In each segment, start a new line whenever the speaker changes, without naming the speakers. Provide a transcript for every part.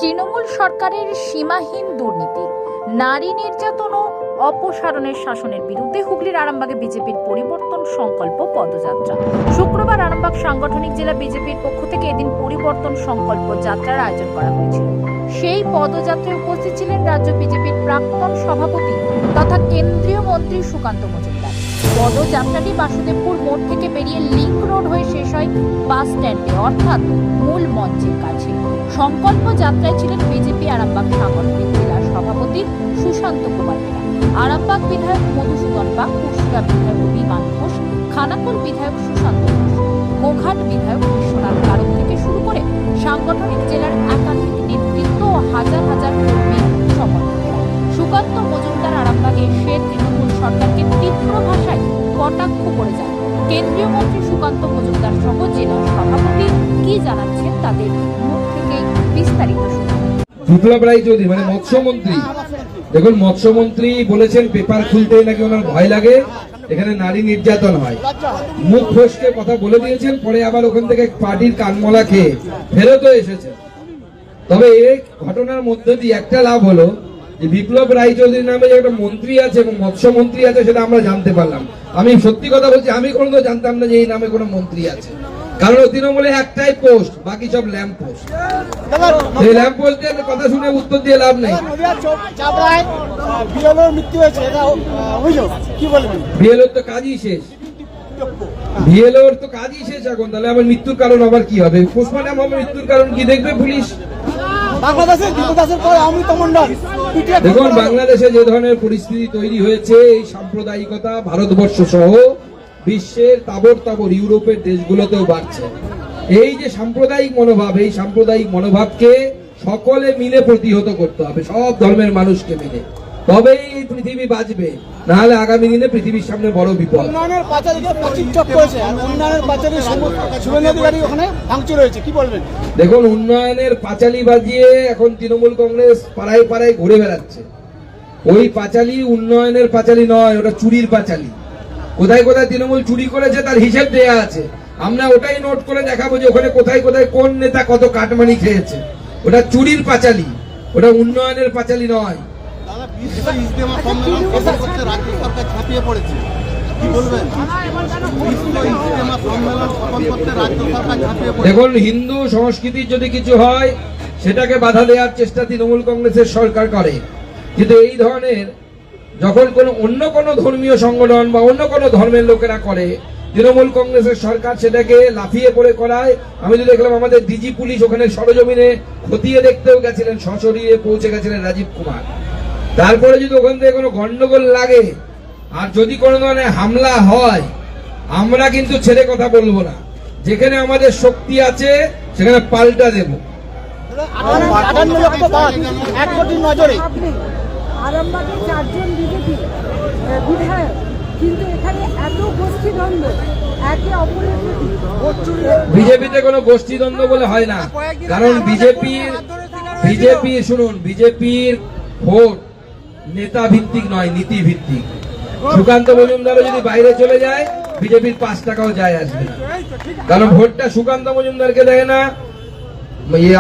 তৃণমূল সরকারের সীমাহীন দুর্নীতি, নারী নির্যাতন ও অপসারণের শাসনের বিরুদ্ধে হুগলির আরামবাগে বিজেপির পরিবর্তন সংকল্প পদযাত্রা। শুক্রবার আরামবাগ সাংগঠনিক জেলা বিজেপির পক্ষ থেকে এদিন পরিবর্তন সংকল্প যাত্রার আয়োজন করা হয়েছিল। সেই পদযাত্রায় উপস্থিত ছিলেন রাজ্য বিজেপির প্রাক্তন সভাপতি তথা কেন্দ্রীয় মন্ত্রী সুকান্ত মজুমদার। পদযাত্রাটি বাসুদেবপুর মোড় থেকে বেরিয়ে লিংক রোড হয়ে শেষ হয় বাস স্ট্যান্ডে অর্থাৎ মূল মঞ্চের কাছে। সংকল্প যাত্রায় ছিলেন বিজেপি আরামবাগ সাংগঠনিক জেলার সভাপতি সুশান্ত কুমার মিনা, আরামবাগ বিধায়ক মধুসূদন পাক, কুশিয়া বিধায়ক বিমান ঘোষ, খানাকুল বিধায়ক সুশান্ত ঘোষ, গোঘাট বিধায়ক বিশ্বনাথ কারক থেকে শুরু করে সাংগঠনিক জেলার একাধিক নেতৃত্ব ও হাজার হাজার কর্মী সমর্থকেরা। সুকান্ত মজুমদার আরামবাগে এসে তৃণমূল সরকারকে তীব্র ভাষায় কটাক্ষ করে যান। কেন্দ্রীয় মন্ত্রী সুকান্ত মজুমদার সহ জেলা সভাপতি কি জানাচ্ছেন তাদের মুখ থেকে বিস্তারিত শুনুন।
বিপ্লব রায় চৌধুরী মানে মৎস্যমন্ত্রী, দেখুন মৎস্যমন্ত্রী বলেছেন পেপার খুলতে নাকি ওনার ভয় লাগে, এখানে নারী নির্যাতন হয়। মুখ ফসকে কথা বলে দিয়েছেন, পরে আবার ওখান থেকে পার্টির কানমলা খেয়ে ফেরতও এসেছে। তবে এই ঘটনার মধ্যে দিয়ে একটা লাভ হলো যে বিপ্লব রায় চৌধুরী নামে যে একটা মন্ত্রী আছে এবং মৎস্যমন্ত্রী আছে সেটা আমরা জানতে পারলাম। আমি সত্যি কথা বলছি, আমি কোনোদিনও জানতাম না যে এই নামে কোনো মন্ত্রী আছে, কারণ তৃণমূলে একটাই পোস্ট, বাকি সব ল্যাম্প পোস্ট। এই ল্যাম্প পোস্টের কথা শুনে উত্তর দিয়ে লাভ নেই। বিএলওর তো কাজই শেষ, বিএলওর তো কাজই শেষ এখন, তাহলে আবার মৃত্যুর কারণ আবার কি হবে? পোস্টমর্টম হবে, মৃত্যুর কারণ কি দেখবে পুলিশ? দেখুন বাংলাদেশে যে ধরনের পরিস্থিতি তৈরি হয়েছে, এই সাম্প্রদায়িকতা ভারতবর্ষ সহ বিশ্বের তাবর তাবর ইউরোপের দেশগুলোতেও বাড়ছে। এই যে সাম্প্রদায়িক মনোভাব, এই সাম্প্রদায়িক মনোভাবকে সকলে মিলে প্রতিহত করতে হবে, সব ধর্মের মানুষকে মিলে, তবেই এই পৃথিবী বাঁচবে, নাহলে আগামী দিনে পৃথিবীর সামনে বড় বিপদ। দেখুন উন্নয়নের পাঁচালি বাজিয়ে এখন তৃণমূল কংগ্রেস পাড়ায় পাড়ায় ঘুরে বেড়াচ্ছে। ওই পাঁচালি উন্নয়নের পাঁচালি নয়, ওটা চুরির পাঁচালি। কোথায় কোথায় তৃণমূল চুরি করেছে তার হিসেব দেয়া আছে, আমরা ওটাই নোট করে দেখাবো যে ওখানে কোথায় কোথায় কোন নেতা কত কাটমানি খেয়েছে। ওটা চুরির পাঁচালি, ওটা উন্নয়নের পাঁচালি নয়। দেখুন হিন্দু সংস্কৃতির যদি কিছু হয় সেটাকে বাধা দেওয়ার চেষ্টা তৃণমূল কংগ্রেসের সরকার করে, কিন্তু এই ধরনের যখন অন্য কোনো ধর্মীয় সংগঠন বা অন্য কোনো ধর্মের লোকেরা করে, তৃণমূল কংগ্রেসের সরকার সেটাকে লাফিয়ে পড়ে করায়। আমি তো দেখলাম আমাদের ডিজি পুলিশ ওখানে সরজমিনে খতিয়ে দেখতেও গেছিলেন, সশরীরে পৌঁছে গেছিলেন রাজীব কুমার। তারপরে যদি ওখান থেকে কোনো গন্ডগোল লাগে আর যদি কোনো ধরনের হামলা হয়, আমরা কিন্তু ছেড়ে কথা বলবো না। যেখানে আমাদের শক্তি আছে সেখানে পাল্টা দেব। বিজেপিতে কোনো গোষ্ঠীদ্বন্দ্ব বলে হয় না, কারণ বিজেপি শুনুন, বিজেপির ভোট নেতা ভিত্তিক নয়, নীতি ভিত্তিক। সুকান্ত মজুমদারও যদি বাইরে চলে যায় বিজেপির 5 টাকাও যায় আসবে না, কারণ ভোটটা সুকান্ত মজুমদারকে দেয় না,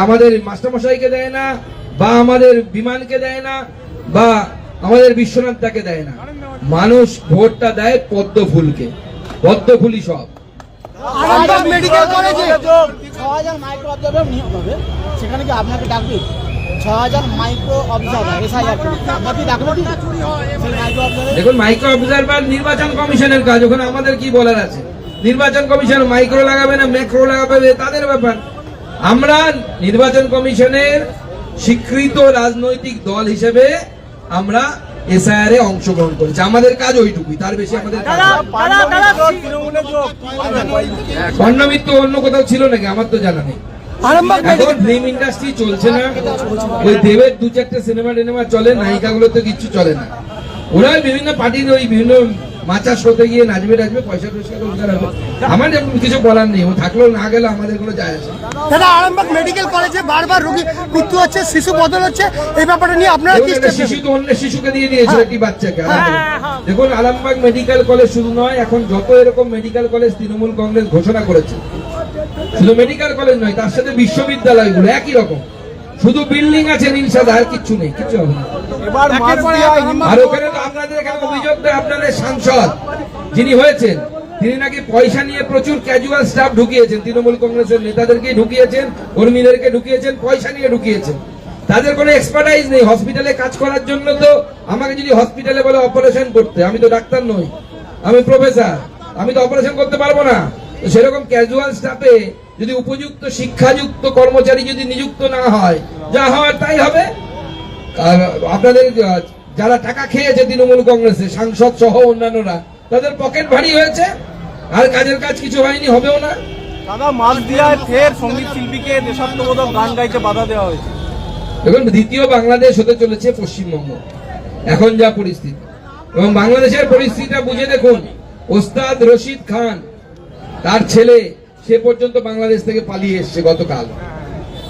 আমাদের মাস্টারমশাইকে দেয় না, বা আমাদের বিমানকে দেয় না, বা আমাদের বিশ্বনাথ দাকে দেয় না। মানুষ ভোটটা দেয় পদ্ম ফুলকে, পদ্ম ফুলই সব।
মেডিকেল কলেজে 6000 মাইক্রো অবজারভার নিয়োগ হবে, সেখানে কি আপনাকে ডাকবে? 6000 মাইক্রো অবজারভার
দেখুন মাইক্রো অবজারভার নির্বাচন কমিশনের কাজ, ওখানে আমাদের কি বলার আছে? নির্বাচন কমিশন মাইক্রো লাগাবে না ম্যাক্রো লাগাবে তাদের ব্যাপার। আমরা নির্বাচন কমিশনের স্বীকৃত রাজনৈতিক দল হিসেবে আমরা এসআইআর এ অংশগ্রহণ করেছি, আমাদের কাজ ওইটুকুই, তার বেশি আমাদের স্বর্ণমিত্র অন্য কোথাও ছিল নাকি আমার তো জানা নেই। এখন ফিল্ম ইন্ডাস্ট্রি চলছে না, ওই দেবের 2-4টে সিনেমা টিনেমা চলে, নায়িকাগুলো তো কিচ্ছু চলে না। ওরা বিভিন্ন পার্টির ওই বিভিন্ন মাচা শোতে গিয়ে নাচবে টাচবে, পয়সা টয়সা রোজগার হবে। আমার কিছু বলার নেই, ও থাকলেও না গেলে আমাদের কোনো যায় আসে।
দাদা আরামবাগ মেডিকেল কলেজে বারবার রোগী মৃত্যু হচ্ছে, শিশু বদল হচ্ছে, এই ব্যাপারে নিয়ে আপনারা কি?
শিশু তো অন্য শিশুকে দিয়ে দিয়েছে একটি বাচ্চাকে। দেখুন আরামবাগ মেডিকেল কলেজ শুধু নয়, এখন যত এরকম মেডিকেল কলেজ তৃণমূল কংগ্রেস ঘোষণা করেছে, শুধু মেডিকেল কলেজ নয়, তার সাথে বিশ্ববিদ্যালয়গুলো একই রকম। শুধু বিল্ডিং আছে নীল সাদা, আর কিচ্ছু নেই, কিচ্ছু হবে না।
এবার
আর ওখানে তো আপনাদের এখানে অভিযোগ দেয় আপনাদের সাংসদ যিনি হয়েছেন তিনি নাকি পয়সা নিয়ে প্রচুর ক্যাজুয়াল স্টাফ ঢুকিয়েছেন, তৃণমূল কংগ্রেসের নেতাদেরকে ঢুকিয়েছেন, কর্মীদেরকে ঢুকিয়েছেন, পয়সা নিয়ে ঢুকিয়েছেন। তাদের কোনো এক্সপার্টাইজ নেই হসপিটালে কাজ করার জন্য। তো আমাকে যদি হসপিটালে বলে অপারেশন করতে, আমি তো ডাক্তার নই, আমি প্রফেসর, আমি তো অপারেশন করতে পারবো না। তো সেরকম ক্যাজুয়াল স্টাফে যদি উপযুক্ত শিক্ষাযুক্ত কর্মচারী যদি নিযুক্ত না হয়, যা হওয়ার তাই হবে। আপনাদের যারা টাকা খেয়েছে তৃণমূল কংগ্রেসে সাংসদ সহ অন্যান্যরা, তাদের পকেট ভারী হয়েছে, আর কাজের কাজ কিছু হয়নি, হবেও না।
দাদা মালদিয়ায় ফের সঙ্গীত শিল্পীকে দেশাত্মবোধক গান গাইতে বাধা দেওয়া হয়েছে।
এখন দ্বিতীয় বাংলাদেশ হতে চলেছে পশ্চিমবঙ্গ, এখন যা পরিস্থিতি। এবং বাংলাদেশের পরিস্থিতিটা বুঝে দেখুন, ওস্তাদ রশিদ খান তার ছেলে সে পর্যন্ত বাংলাদেশ থেকে পালিয়ে এসছে গতকাল,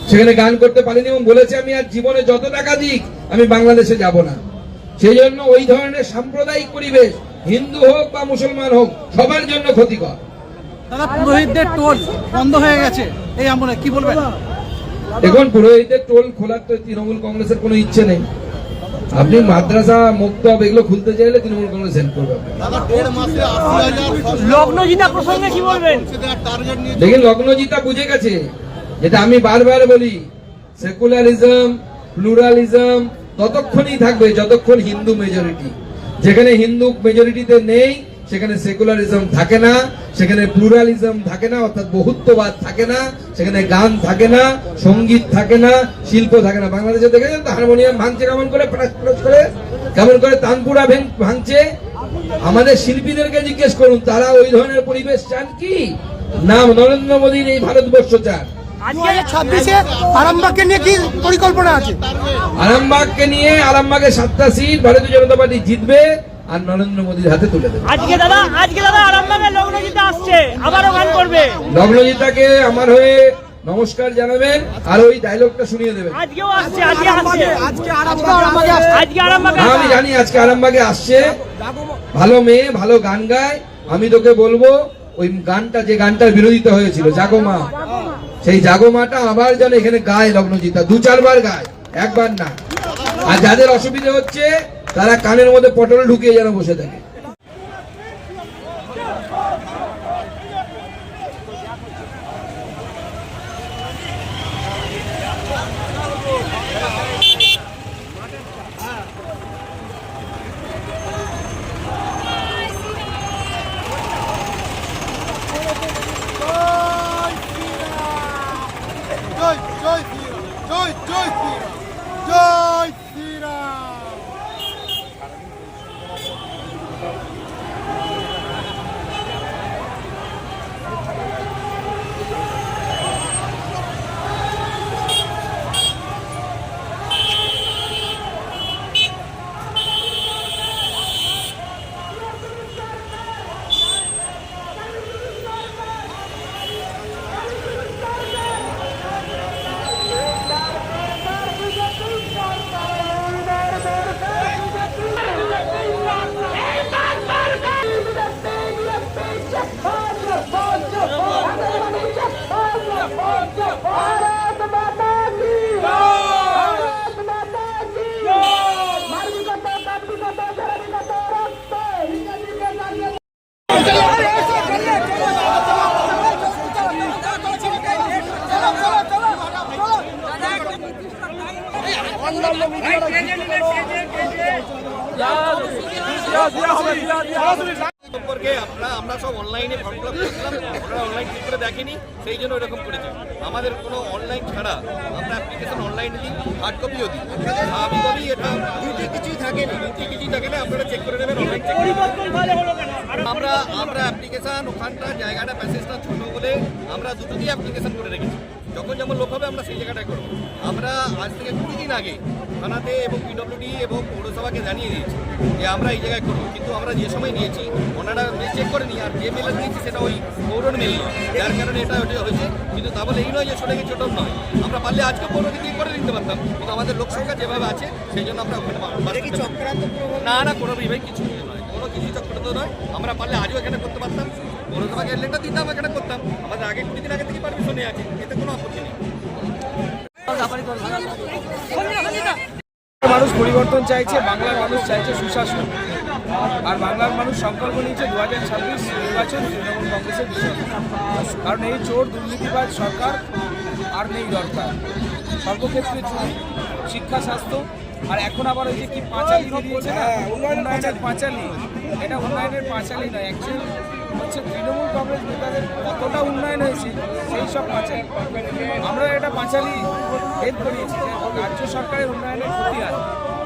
সেখানে গান করতে পারেনি এবং বলেছে আমি আর জীবনে যত টাকা দিক আমি বাংলাদেশে যাব না। সেই জন্য ওই ধরনের সাম্প্রদায়িক পরিবেশ হিন্দু হোক বা মুসলমান হোক সবার জন্য ক্ষতিকর।
দাদা পুরোহিতদের টোল বন্ধ হয়ে গেছে এই আমলে, কি বলবেন?
দেখুন, পুরোহিতদের টোল খোলার তো তৃণমূল কংগ্রেসের কোনো ইচ্ছে নেই। আপনি মাদ্রাসা মুক্তব এগুলো খুলতে চাইলে তৃণমূল কংগ্রেস হেল্প করবে।
লগ্নজিতা প্রসঙ্গে কি বলবেন?
দেখেন, লগ্নজিতা বুঝে গেছে, যেটা আমি বারবার বলি, সেকুলারিজম প্লুরালিজম ততক্ষণই থাকবে যতক্ষণ হিন্দু মেজরিটি। যেখানে হিন্দু মেজরিটিতে নেই সেখানে সেকুলারিজম থাকে না, সেখানে প্লুরালিজম থাকে না, অর্থাৎ বহুত্ববাদ থাকে না, সেখানে গান থাকে না, সঙ্গীত থাকে না, শিল্প থাকে না। বাংলাদেশে দেখেছেন তো হারমোনিয়াম ভাঙছে কেমন করে, কেমন করে তানপুরা ভাঙছে। আমাদের শিল্পীদেরকে জিজ্ঞেস করুন, তারা ওই ধরনের পরিবেশ চান কি না নরেন্দ্র মোদীর এই ভারতবর্ষ চান?
2026-এ আরামবাগকে নিয়ে কি পরিকল্পনা আছে?
আরামবাগকে নিয়ে, আরামবাগে 7টা সিট ভারতীয় জনতা পার্টি জিতবে আর নরেন্দ্র মোদীর হাতে তুলে দেবে।
আজকে দাদা আরামবাগে লগ্নজিতা আসছে, আবারও গান করবে।
লগ্নজিতাকে আমার হয়ে নমস্কার জানাবেন আর ওই ডায়লগটা শুনিয়ে দেবেন।
আজকেও আসছে, আজকে আরামবাগে
আমি জানি আজকে আরামবাগে আসছে, ভালো মেয়ে, ভালো গান গায়। আমি তোকে বলবো ওই গানটা, যে গানটার বিরোধিতা হয়েছিল জাগমা, সেই জাগমাটা আবার যেন এখানে গায় লগ্নজিতা, 2-4 বার গায়, একবার না। আর যাদের অসুবিধা হচ্ছে তারা কানের মধ্যে পটল ঢুকিয়ে যেন বসে থাকে।
জয় শ্রীরাম।
সম্পর্কে আমরা সব অনলাইনে ফর্ম ফিল আপ করেছিলাম, ওরা অনলাইন ঠিক করে দেখেনি, সেই জন্য এরকম করেছে। আমাদের কোনো অনলাইন ছাড়া আমরা অ্যাপ্লিকেশন অনলাইনে দিই, হার্ড কপিও দিই। আমি কবি এটা কিছুই থাকে না, আপনারা চেক করে নেবেন, অনলাইন চেক করে আমরা অ্যাপ্লিকেশন ওখানটা জায়গাটা প্যাসেজটা ছোট বলে আমরা দুটো দিয়ে অ্যাপ্লিকেশন করে রেখেছি। যখন যেমন লোক হবে আমরা সেই জায়গাটায় করবো। আমরা আজ থেকে 20 দিন আগে থানাতে এবং পিডব্লিউডি এবং পৌরসভাকে জানিয়ে দিয়েছি যে আমরা এই জায়গায় করবো, কিন্তু আমরা যে সময় নিয়েছি ওনারা চেক করে নিই, আর যে মেলে দিয়েছি সেটা ওই পৌরন মেল নয়, যার কারণে এটা হয়েছে। কিন্তু তা বলে এই নয় যে সরে গেছে, ওটাও নয়। আমরা পারলে আজকে পৌরকে দিয়ে করে দিতে পারতাম, কিন্তু আমাদের লোক সংখ্যা যেভাবে আছে সেই জন্য আমরা ওখানে না কোনো ভাই কিছু নয়, কোনো কিছু চক্রান্ত নয়। আমরা পারলে আজও এখানে করতে পারতাম, পৌরসভাকে লেটার দিতাম, এখানে করতাম। আমাদের আগে 20 দিন আগে থেকে পারমিশনে আছে, এতে কোনো আপত্তি নেই।
মানুষ পরিবর্তন চাইছে, বাংলার মানুষ চাইছে সুশাসন, আর বাংলার মানুষ সংকল্প নিয়েছে 2026 নির্বাচন তৃণমূল কংগ্রেসের বিষয়। কারণ এই চোর দুর্নীতিবাজ সরকার আর নেই দরকার। সর্বক্ষেত্রে চুরি, শিক্ষা, স্বাস্থ্য, আর এখন আবার ওই যে কি পাঁচালি বেরিয়েছে না, উন্নয়নের পাঁচালি, এটা উন্নয়নের পাঁচালি নয়, অ্যাকচুয়ালি হচ্ছে তৃণমূল কংগ্রেস নেতাদের কতটা উন্নয়ন হয়েছে সেই সব পাঁচালি। আমরা এটা পাঁচালি হেড করিয়েছি যে রাজ্য সরকারের উন্নয়নের ক্ষতি হয়।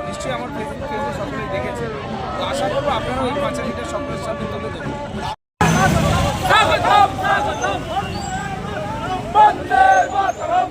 নিশ্চয়ই আমার ফেসবুক পেজে সকলে দেখেছে, তো আশা করবো আপনারাও এই পাঁচালিটা সকলের সামনে তুলে দেবেন।
বন্দে মাতরম।